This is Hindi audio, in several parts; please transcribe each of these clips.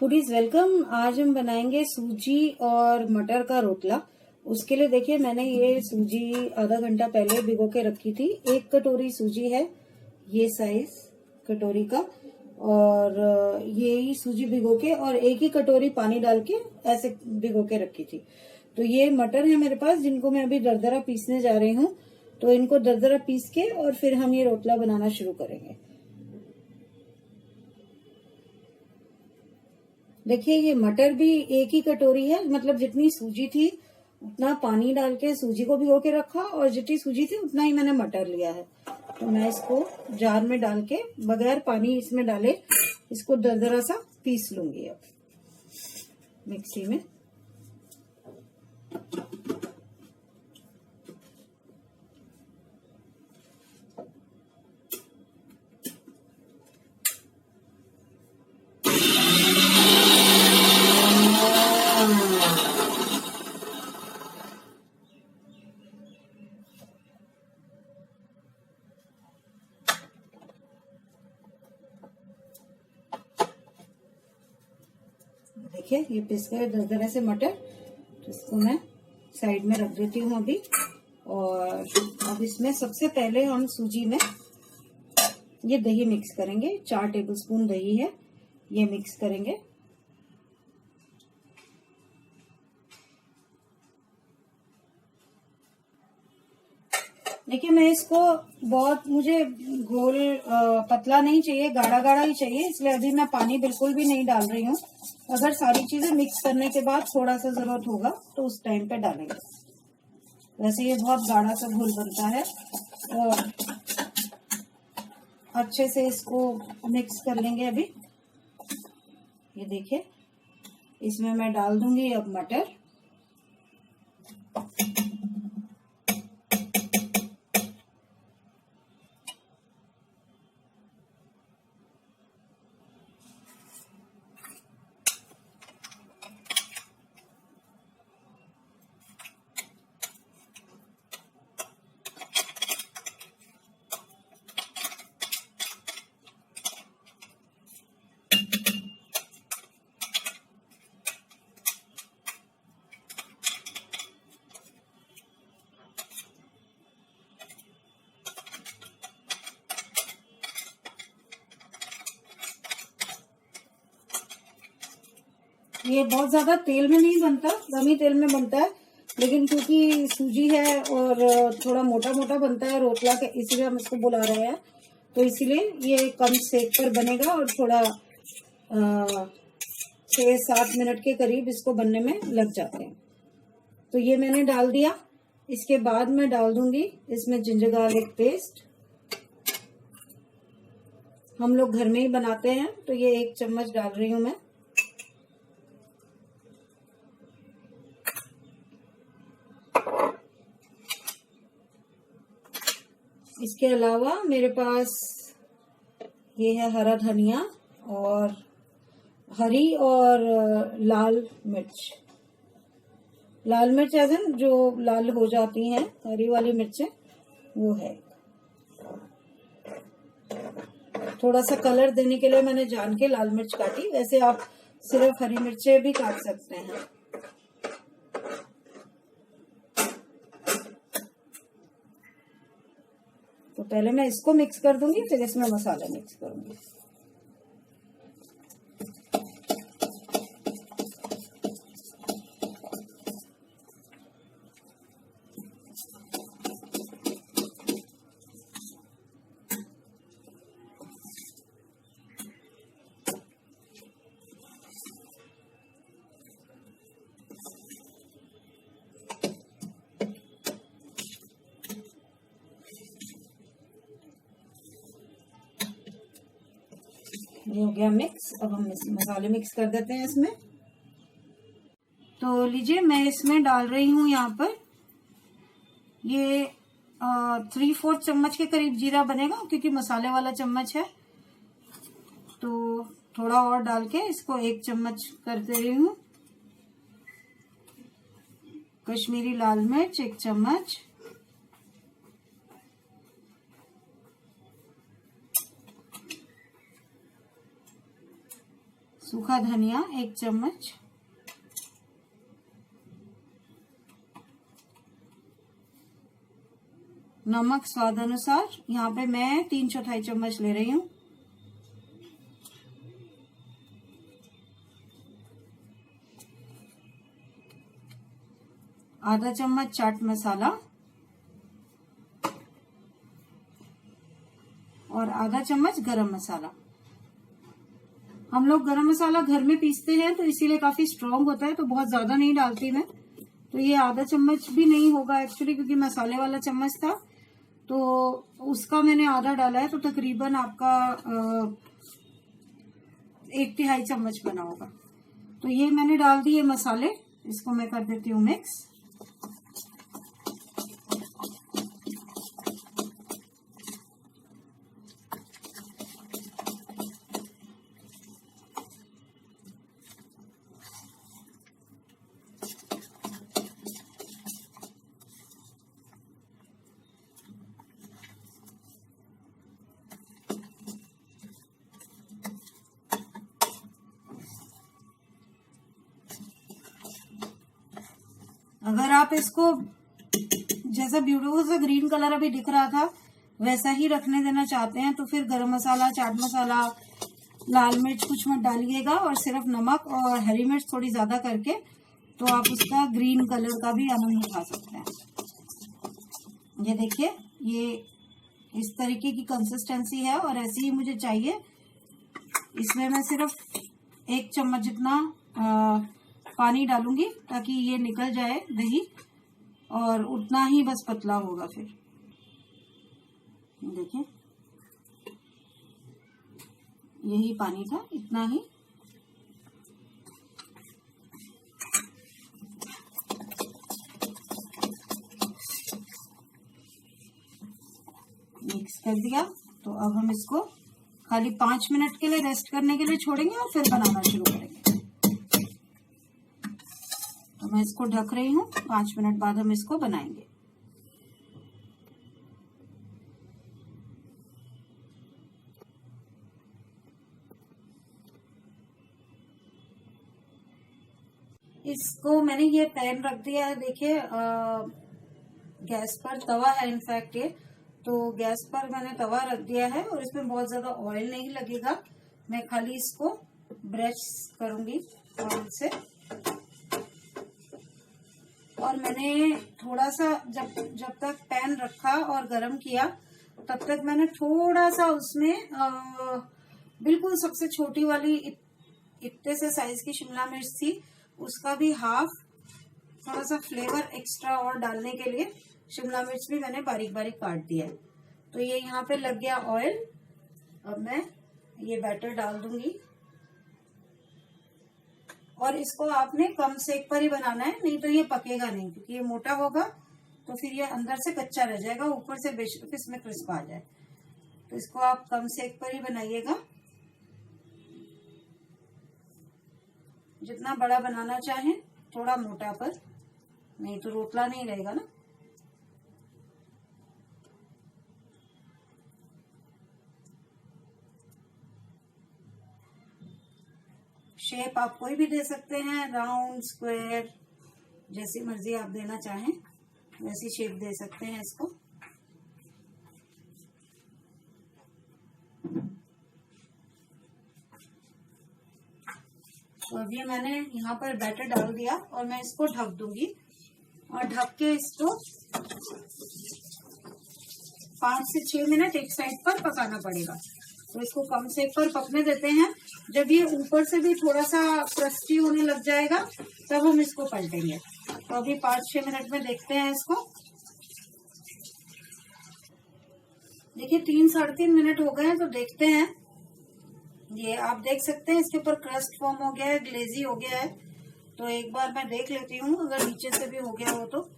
Foodies welcome. आज हम बनाएंगे सूजी और मटर का रोटला। उसके लिए देखिए मैंने ये सूजी आधा घंटा पहले भिगो के रखी थी। 1 कटोरी सूजी है, ये साइज कटोरी का, और ये सूजी भिगो के और 1 ही कटोरी पानी डाल के ऐसे भिगो के रखी थी। तो ये मटर है मेरे पास, जिनको मैं अभी दरदरा पीसने जा रही हूँ। तो इनको दरदरा पीस के और फिर हम ये रोटला बनाना शुरू करेंगे। देखिए ये मटर भी 1 ही कटोरी है, मतलब जितनी सूजी थी उतना पानी डाल के सूजी को भिगो के रखा और जितनी सूजी थी उतना ही मैंने मटर लिया है। तो मैं इसको जार में डाल के बगैर पानी इसमें डाले इसको दरदरा सा पीस लूंगी अब मिक्सी में। देखिए ये पिस गए दरदरे से मटर। तो इसको मैं साइड में रख देती हूँ अभी। और अब इसमें सबसे पहले हम सूजी में ये दही मिक्स करेंगे। 4 टेबलस्पून दही है, ये मिक्स करेंगे। देखिए मैं इसको बहुत, मुझे घोल पतला नहीं चाहिए, गाढ़ा गाढ़ा ही चाहिए, इसलिए अभी मैं पानी बिल्कुल भी नहीं डाल रही हूँ। अगर सारी चीजें मिक्स करने के बाद थोड़ा सा जरूरत होगा तो उस टाइम पे डालेंगे। वैसे ये बहुत गाढ़ा सा घोल बनता है। और अच्छे से इसको मिक्स कर लेंगे अभी। ये देखिए इसमें मैं डाल दूंगी अब मटर। ये बहुत ज्यादा तेल में नहीं बनता, कम ही तेल में बनता है, लेकिन क्योंकि सूजी है और थोड़ा मोटा मोटा बनता है रोटला के, इसीलिए हम इसको बुला रहे हैं। तो इसीलिए ये कम सेक पर बनेगा और थोड़ा 6-7 मिनट के करीब इसको बनने में लग जाते हैं। तो ये मैंने डाल दिया। इसके बाद मैं डाल दूंगी इसमें जिंजर गार्लिक पेस्ट। हम लोग घर में ही बनाते हैं, तो ये 1 चम्मच डाल रही हूं मैं। इसके अलावा मेरे पास ये है हरा धनिया और हरी और लाल मिर्च। लाल मिर्च एज इन जो लाल हो जाती हैं, हरी वाली मिर्चें वो है। थोड़ा सा कलर देने के लिए मैंने जान के लाल मिर्च काटी, वैसे आप सिर्फ हरी मिर्चें भी काट सकते हैं। तो पहले मैं इसको मिक्स कर दूंगी, फिर इसमें मसाला मिक्स करूंगी। ये हो गया मिक्स। अब हम मसाले मिक्स कर देते हैं इसमें। तो लीजिए मैं इसमें डाल रही हूँ यहाँ पर ये 3/4 चम्मच के करीब जीरा बनेगा, क्योंकि मसाले वाला चम्मच है। तो थोड़ा और डाल के इसको 1 चम्मच कर दे रही हूँ। कश्मीरी लाल मिर्च 1 चम्मच, सूखा धनिया 1 चम्मच, नमक स्वाद अनुसार, यहाँ पे मैं 3/4 चम्मच ले रही हूँ, आधा चम्मच चाट मसाला और आधा चम्मच गरम मसाला। हम लोग गरम मसाला घर में पीसते हैं तो इसीलिए काफी स्ट्रांग होता है, तो बहुत ज्यादा नहीं डालती मैं। तो ये आधा चम्मच भी नहीं होगा एक्चुअली, क्योंकि मसाले वाला चम्मच था तो उसका मैंने आधा डाला है, तो तकरीबन आपका 1/3 चम्मच बना होगा। तो ये मैंने डाल दिए मसाले, इसको मैं कर देती हूँ मिक्स। अगर आप इसको जैसा ब्यूटीफुल सा ग्रीन कलर अभी दिख रहा था वैसा ही रखने देना चाहते हैं तो फिर गरम मसाला, चाट मसाला, लाल मिर्च कुछ मत डालिएगा और सिर्फ नमक और हरी मिर्च थोड़ी ज्यादा करके तो आप उसका ग्रीन कलर का भी आनंद उठा सकते हैं। ये देखिए, ये इस तरीके की कंसिस्टेंसी है और ऐसी ही मुझे चाहिए। इसमें मैं सिर्फ 1 चम्मच जितना पानी डालूंगी ताकि ये निकल जाए दही, और उतना ही बस पतला होगा। फिर देखिए, यही पानी था, इतना ही। मिक्स कर दिया, तो अब हम इसको खाली 5 मिनट के लिए रेस्ट करने के लिए छोड़ेंगे और फिर बनाना शुरू करेंगे। तो मैं इसको ढक रही हूँ, 5 मिनट बाद हम इसको बनाएंगे। इसको मैंने ये पैन रख दिया है, देखिए गैस पर तवा है इनफैक्ट ये, तो गैस पर मैंने तवा रख दिया है और इसमें बहुत ज्यादा ऑयल नहीं लगेगा। मैं खाली इसको ब्रश करूंगी ऑयल से। और मैंने थोड़ा सा जब तक पैन रखा और गरम किया तब तक मैंने थोड़ा सा उसमें बिल्कुल सबसे छोटी वाली इतने से साइज की शिमला मिर्च थी, उसका भी हाफ, थोड़ा सा फ्लेवर एक्स्ट्रा और डालने के लिए शिमला मिर्च भी मैंने बारीक बारीक काट दिया है। तो ये यहाँ पे लग गया ऑयल। अब मैं ये बैटर डाल दूंगी और इसको आपने कम सेक पर ही बनाना है, नहीं तो ये पकेगा नहीं, क्योंकि ये मोटा होगा तो फिर ये अंदर से कच्चा रह जाएगा, ऊपर से बेशक इसमें क्रिस्प आ जाए। तो इसको आप कम सेक पर ही बनाइएगा। जितना बड़ा बनाना चाहें, थोड़ा मोटा पर, नहीं तो रोटला नहीं रहेगा ना। शेप आप कोई भी दे सकते हैं, राउंड, स्क्वायर, जैसी मर्जी आप देना चाहें वैसी शेप दे सकते हैं इसको। तो अब ये मैंने यहाँ पर बैटर डाल दिया और मैं इसको ढक दूंगी और ढक के इसको 5 से 6 मिनट एक साइड पर पकाना पड़ेगा। तो इसको कम सेक पर पकने देते हैं। जब ये ऊपर से भी थोड़ा सा क्रस्टी होने लग जाएगा तब हम इसको पलटेंगे। तो अभी 5-6 मिनट में देखते हैं इसको। देखिए 3-3.5 मिनट हो गए हैं, तो देखते हैं। ये आप देख सकते हैं इसके ऊपर क्रस्ट फॉर्म हो गया है, ग्लेजी हो गया है। तो एक बार मैं देख लेती हूँ, अगर नीचे से भी हो गया हो तो।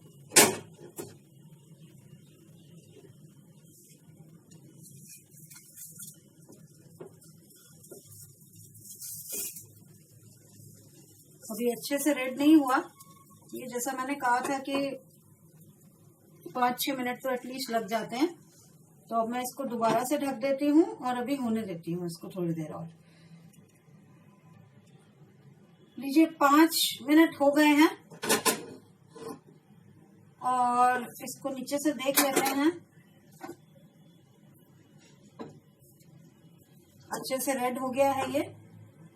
अभी अच्छे से रेड नहीं हुआ, ये जैसा मैंने कहा था कि 5-6 मिनट तो एटलीस्ट लग जाते हैं। तो अब मैं इसको दोबारा से ढक देती हूँ और अभी होने देती हूँ इसको थोड़ी देर और। लीजिए 5 मिनट हो गए हैं और इसको नीचे से देख लेते हैं। अच्छे से रेड हो गया है ये।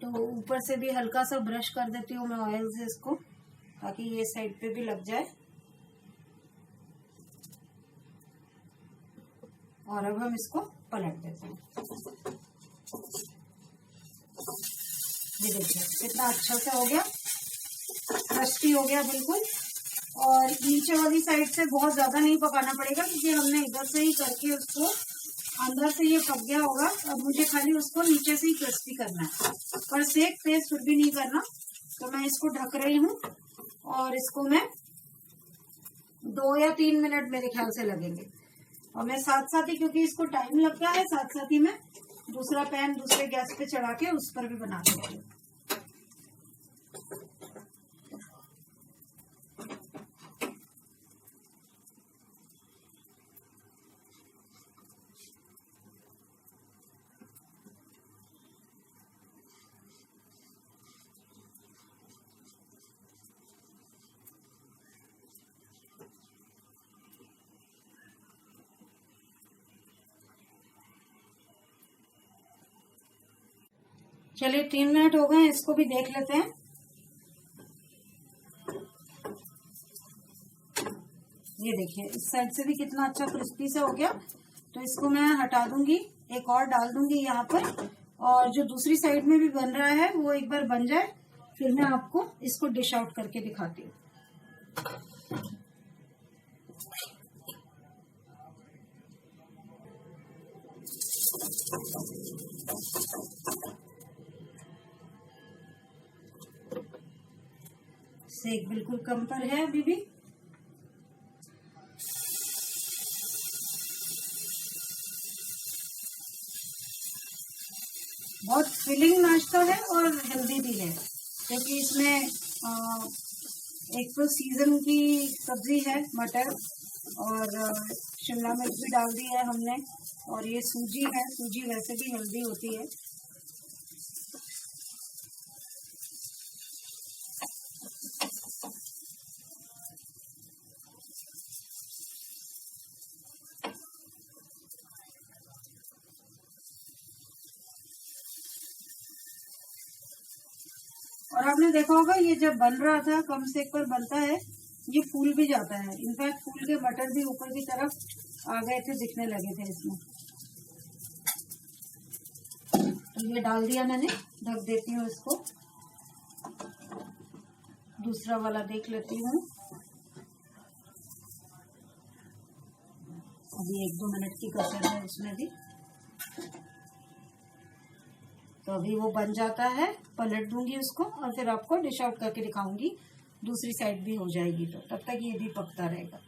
तो ऊपर से भी हल्का सा ब्रश कर देती हूँ मैं ऑयल से इसको, ताकि ये साइड पे भी लग जाए। और अब हम इसको पलट देते हैं। ये देखिए कितना अच्छा से हो गया, क्रिस्पी हो गया बिल्कुल। और नीचे वाली साइड से बहुत ज्यादा नहीं पकाना पड़ेगा, क्योंकि हमने इधर से ही करके उसको अंदर से ये पक गया होगा। अब मुझे खाली उसको नीचे से ही क्रिस्पी करना है, पर सेक तेज फिर भी नहीं करना। तो मैं इसको ढक रही हूँ और इसको मैं 2 या 3 मिनट मेरे ख्याल से लगेंगे। और मैं साथ साथ ही, क्योंकि इसको टाइम लगता है, साथ साथ ही मैं दूसरा पैन दूसरे गैस पे चढ़ा के उस पर भी बना देती हूँ। चलिए 3 मिनट हो गए, इसको भी देख लेते हैं। ये देखिए इस साइड से भी कितना अच्छा क्रिस्पी से हो गया। तो इसको मैं हटा दूंगी, एक और डाल दूंगी यहाँ पर। और जो दूसरी साइड में भी बन रहा है वो एक बार बन जाए, फिर मैं आपको इसको डिश आउट करके दिखाती हूँ। सेक बिल्कुल कम पर है अभी भी। बहुत फिलिंग नाश्ता है और हेल्दी भी है, क्योंकि इसमें एक तो सीजन की सब्जी है मटर, और शिमला मिर्च भी डाल दी है हमने, और ये सूजी है। सूजी वैसे भी हेल्दी होती है। और आपने देखा होगा ये जब बन रहा था, कम सेक पर बनता है, ये फूल भी जाता है। इनफैक्ट फूल के मटर भी ऊपर की तरफ आ गए थे, दिखने लगे थे इसमें। तो ये डाल दिया मैंने, ढक देती हूँ इसको। दूसरा वाला देख लेती हूँ। अभी 1-2 मिनट की कसर है उसमें भी। तो अभी वो बन जाता है, पलट दूंगी उसको और फिर आपको डिश आउट करके दिखाऊंगी। दूसरी साइड भी हो जाएगी, तो तब तक ये भी पकता रहेगा।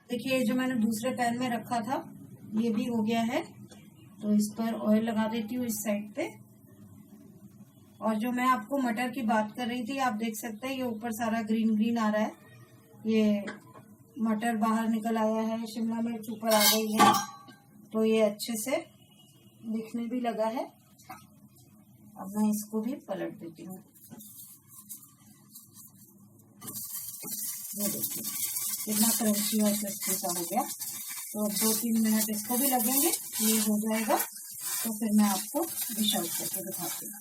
देखिए जो मैंने दूसरे पैन में रखा था ये भी हो गया है। तो इस पर ऑयल लगा देती हूँ इस साइड पे। और जो मैं आपको मटर की बात कर रही थी, आप देख सकते हैं ये ऊपर सारा ग्रीन ग्रीन आ रहा है। ये मटर बाहर निकल आया है, शिमला मिर्च ऊपर आ गई है, तो ये अच्छे से दिखने भी लगा है। अब मैं इसको भी पलट देती हूँ। ये देखिए कितना क्रंची और क्रिस्पी सा हो गया। तो अब 2-3 मिनट इसको भी लगेंगे, ये हो जाएगा तो फिर मैं आपको डिश आउट करके दिखाती हूँ।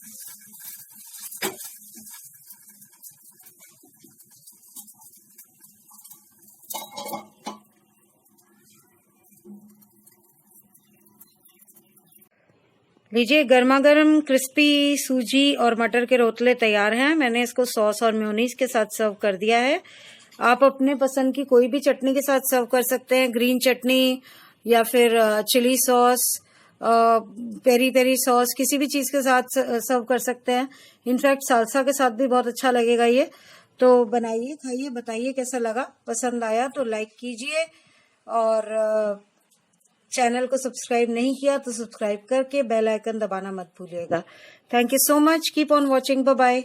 लीजिए गर्मा गर्म क्रिस्पी सूजी और मटर के रोटले तैयार हैं। मैंने इसको सॉस और मेयोनीज के साथ सर्व कर दिया है। आप अपने पसंद की कोई भी चटनी के साथ सर्व कर सकते हैं, ग्रीन चटनी या फिर chilli sauce, peri peri sauce, किसी भी चीज के साथ सर्व कर सकते हैं। इनफैक्ट सालसा के साथ भी बहुत अच्छा लगेगा ये। तो बनाइए, खाइए, बताइए कैसा लगा। पसंद आया तो लाइक कीजिए, और चैनल को सब्सक्राइब नहीं किया तो सब्सक्राइब करके बेल आइकन दबाना मत भूलिएगा। Thank you so much, keep on watching, bye bye.